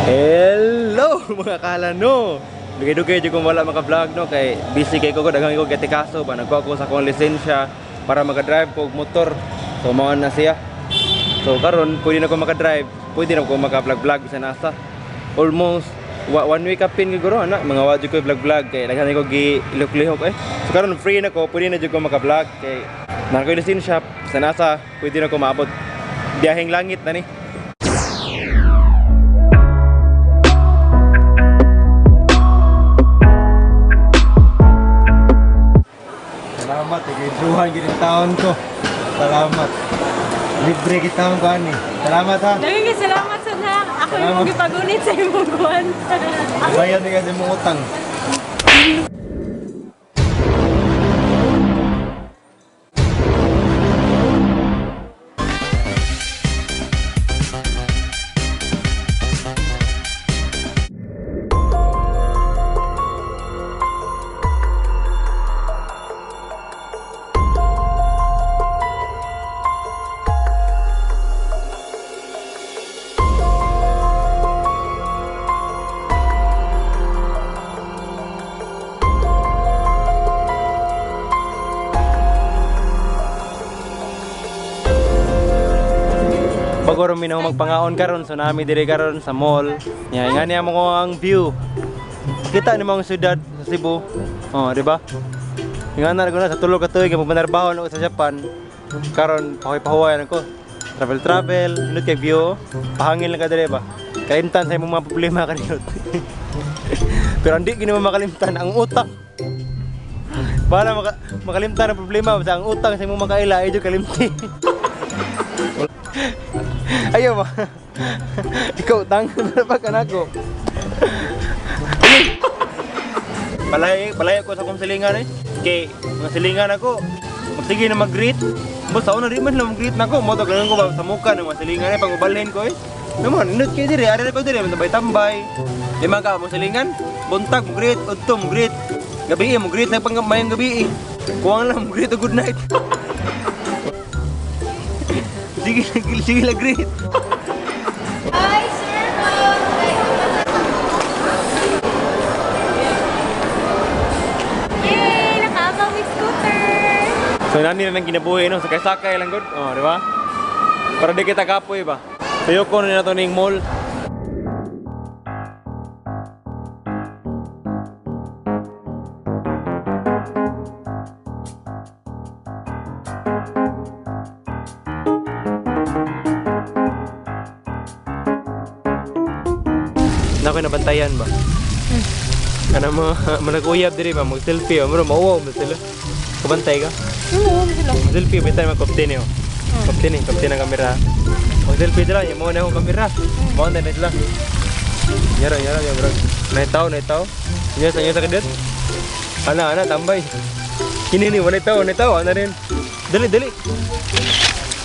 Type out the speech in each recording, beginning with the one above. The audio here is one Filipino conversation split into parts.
Hello mga kalano. Dugay-dugay jud kung wala maka-vlog no kay busy kay ko daghang ko gatikaso ba nagkuha ko sa akong lisensya para maka-drive ko og motor. So mao na siya. So karon pwede na ko maka-drive, pwede na ko maka-vlog bisan asa. Almost 1 week kapin siguro ana mga wa jud ko vlog kay daghan ko gi-ilok-lihok eh. So karon free na ko, pwede na jud ko maka-vlog kay na ko lisensya bisan asa, pwede na ko maabot biyaheng langit na ni. Salamat, tigidruhan gini taon ko. Salamat. Libre kita ko ani. Salamat ha. Daghang salamat sa na. Ako yung gipagunit sa imong kuwan. Bayad ni kasi mong utang. Bago rin minaw magpangaon karon so nami diri karon sa mall. Nya nga niya mo ang view. Kita ni mga syudad sa Cebu. Oh, di ba? Nga na ko na sa tulo ka tuig kay magbanarbaho na sa Japan. Karon pahoy-pahoyan ko. Travel, inut kay view. Pahangin lang ka diri ba. Kalimtan sa imong mga problema kaniyot. Pero hindi gini mo makalimtan ang utang. Para makalimtan ang problema sa ang utang sa imong makaila ay jud kalimti. Ayaw ba? Ikaw, tanggal na pa ka na ko. Palay ko sa kong silingan eh. Kay, mga silingan ako, magsige na mag-greet. Basta ako na rin man na mag-greet na ko. Moto, ganun ko ba sa mukha ng mga silingan eh, pang-ubalhin ko eh. Naman, inut kayo diri, ari ko diri, tambay-tambay. Lima ka, mga silingan, buntag, mag-greet, udto, mag-greet. Gabi mag-greet na pang-mayang gabi eh. Kuwang lang, mag-greet o good night. Sige lang, great. Hi, sir. Yay! Nakabang with scooter. So nani na nang ginabuhi no, sakay-sakay lang gud. Oh, di ba? Para di kita kapoy ba. Sayo ko na to ning mall. Nakoy nabantayan ba? Kana mo manag-uyab diri ba mag-selfie mo mauwaw mo sila. Kabantay ka? Oo, sila. Selfie bitay mag kapten yo. Kapten ang kamera. Mag-selfie dira mo na akong kamera. Mo na nila. Yara bro. Naitaw. Nya sa kadit. Ana tambay. Kini ni wala taw ana rin. Dali.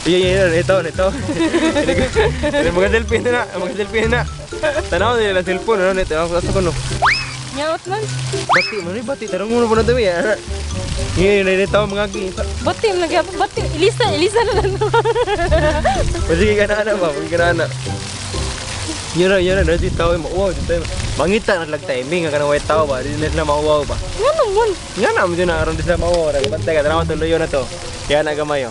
Iya, ito. Mag-selfie na. Tanaw nila cellphone ano nito ako sa kuno. Nyaot man. Bati tarong mo na daw ya. Ni taw mga gi. Bati lagi apa? Bati. Elisa na lang. Sige ka na ba? Yara na dito taw mo. Wow, dito. Mangita na lag timing ka na white taw ba? Di na mauwaw ba? Ngano man? Ngana mo na aron di sa mauwaw. Bantay ka tanaw tuloy na to. Kaya na gamayo.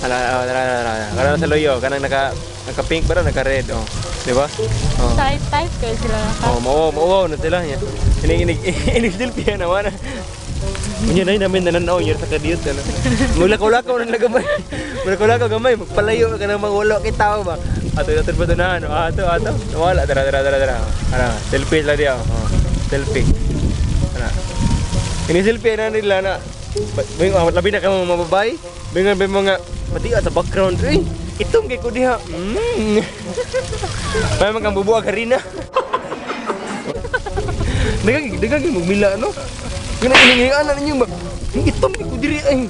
Kana sa loyo, kanang naka-pink ba naka-red oh. Di ba? Oh. Type kayo sila. Oh, mauwaw na sila niya. Ini-selfie na wana. Unya na namin nananaw yun sa kadiyot ano. Mulakaw-lakaw na gamay. Mulakaw-lakaw gamay, magpalayo ka nang mangulo kay tao ba. Ato pa to na ano. Ato. Wala dara. Ana, selfie lang dia. Oh. Selfie. Ana. Ini selfie na nila na. Labi na ka mga mababay. Bingan ba mga pati sa background eh. Itong kay ko diha. May mga bubuag harina. Dagang magmila no. Kana iningan ninyo ba? Itong kay ko diri ay.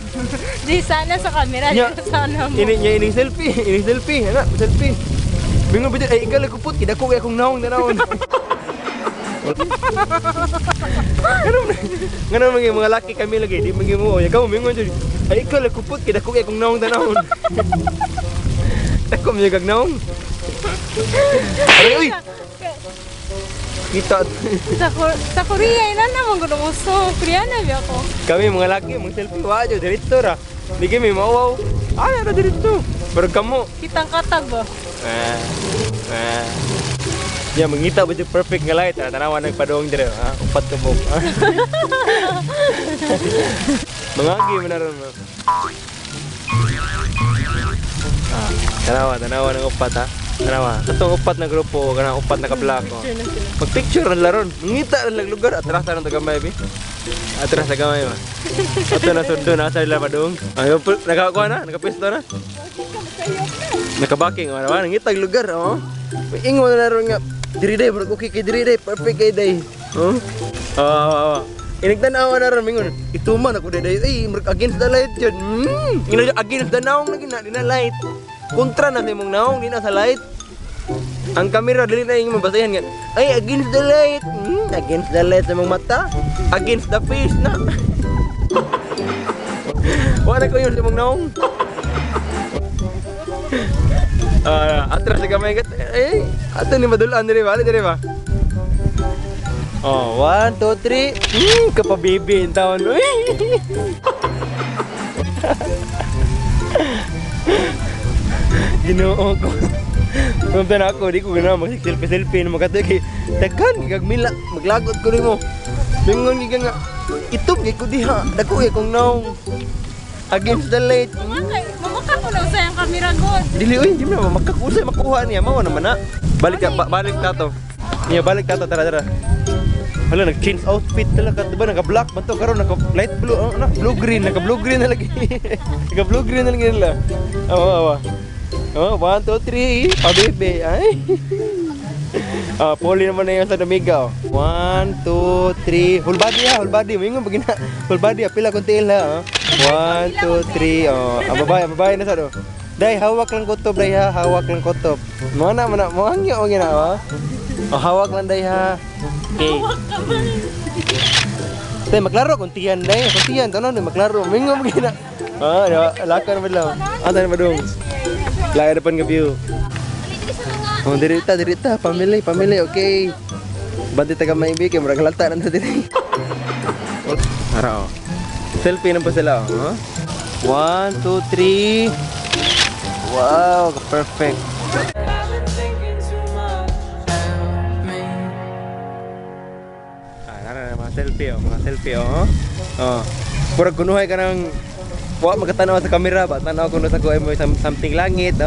Di sana sa camera, sana mo. Ini selfie, ana, selfie. Bingan ba ay ikaw kupot kidako kay akong naong nanawon. Ganun mga laki kami lagi, di magi mo. Ikaw mingon jud. Ay ikaw la kupot kay dako kay kung naong tanawon. Dako mi gag naong. Uy. Kita. Sa Korea, ina naman ko nung gusto. Koreana ba ako? Kami mga laki, mga selfie, wajo, dirito ra. Di kami mawaw. Ay, ara dirito. Pero kamu. Kitang katag ba? Ya, mengita ba yung perfect nga light. Tanawan ng padong dire. Upat ka po. Mangagi mo na rin. Tanawa ng upat ha. Tanawa. Itong upat na grupo, kanang upat na kablak. Mag-picture na laron. Mangita na lang lugar. Atras na rin tagamay, bi. Atras na gamay ba. Ato na sundo na sa nila padong. Nakakuha na? Nakapisto na? Nakabaking. Nangitag lugar. Ingo na rin nga. Diri day, bro. Okay kay diri day. Perfect kay day. Inigtanawa na rin, mingon. Ituman ako day. Ay, against the light yun. Against the naong lagi na. Di na light. Kontra na sa imong naong. Di na sa light. Ang camera, dili na yung mabasayan nga. Ay, against the light. Against the light sa imong mata. Against the face na. Wala ko yun sa imong naong. Atras sa kamay kat. Ay, ato ni madulaan dire ba? Dire ba? 1 2 3. Kapabibi in taon. Uy. Ginoo ko. Punta na ako, di ko ganaw mag-selfie na magkatoy kay daghan gagmila maglagot ko nimo. Bingon giga nga itub gay ko diha. Dako kay kung naong against the light. Mamaka ko na usay ang camera god. Dili oy, di na makakusay makuha niya mao naman na. Balik ta to. Niya balik ta to tara. Hala nag-change outfit talaga, diba naka-black man to karon naka-light blue, blue green, naka-blue green na lagi. Naka-blue green na lagi nila. Awa. 1 2 3. Bebe. Ay. Poli naman na yung sa Domiga. 1 2 3. Whole body. Mingon pag gina. Whole body, pila kung tail ha. 1 2 3. Babay na sa do. Day, hawak lang kutob, day ha. Hawak lang kutob. Mana, mo hangyo o gina, hawak lang day ha. Okay. Tay, maglaro kung tiyan, day. Kung tiyan, tanon, maglaro. Mingon pag gina. Lakar naman lang. Anta na madung. Laya depan ke view. Dirita. Family, okay. Banti taga maibi, kaya murag halata na dito. Ara, selfie na pa sila, 1 2 3. Wow, perfect. Nara mga selfie, Purag kunuhay ka ng wa magkatanaw sa camera ba? Tanaw ko na sa kuha mo something langit.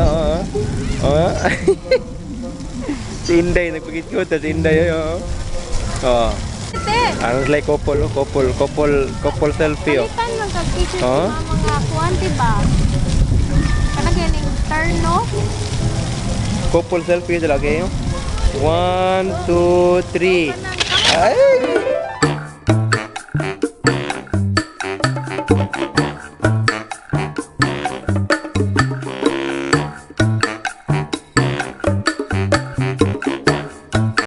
Si Inday nagpagit-gut si Inday ano like couple selfie Palitan lang kag picture sa mga kuwanti ba? Kana ganing turn no? Couple selfie talaga 1 2 3. Ay!